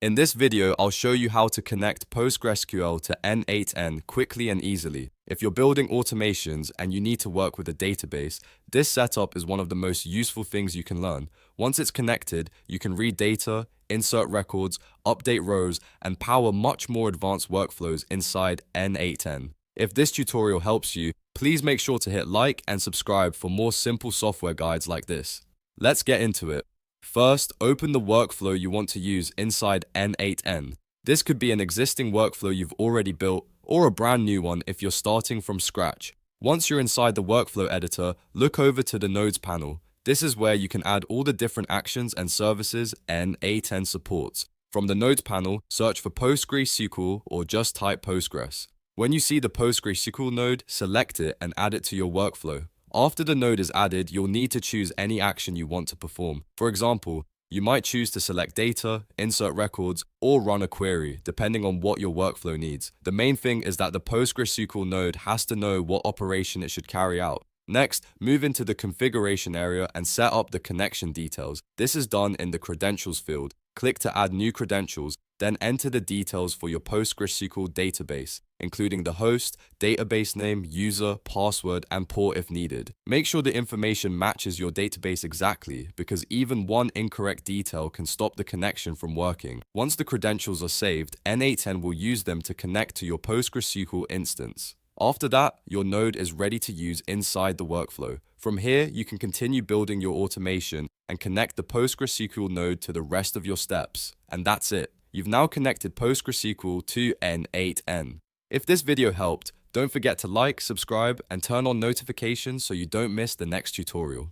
In this video, I'll show you how to connect PostgreSQL to N8N quickly and easily. If you're building automations and you need to work with a database, this setup is one of the most useful things you can learn. Once it's connected, you can read data, insert records, update rows, and power much more advanced workflows inside N8N. If this tutorial helps you, please make sure to hit like and subscribe for more simple software guides like this. Let's get into it. First, open the workflow you want to use inside N8N. This could be an existing workflow you've already built or a brand new one if you're starting from scratch. Once you're inside the workflow editor, look over to the Nodes panel. This is where you can add all the different actions and services N8N supports. From the Nodes panel, search for PostgreSQL or just type Postgres. When you see the PostgreSQL node, select it and add it to your workflow. After the node is added, you'll need to choose any action you want to perform. For example, you might choose to select data, insert records, or run a query, depending on what your workflow needs. The main thing is that the PostgreSQL node has to know what operation it should carry out. Next, move into the configuration area and set up the connection details. This is done in the credentials field. Click to add new credentials, then enter the details for your PostgreSQL database, including the host, database name, user, password, and port if needed. Make sure the information matches your database exactly, because even one incorrect detail can stop the connection from working. Once the credentials are saved, N8N will use them to connect to your PostgreSQL instance. After that, your node is ready to use inside the workflow. From here, you can continue building your automation and connect the PostgreSQL node to the rest of your steps. And that's it. You've now connected PostgreSQL to N8N. If this video helped, don't forget to like, subscribe, and turn on notifications so you don't miss the next tutorial.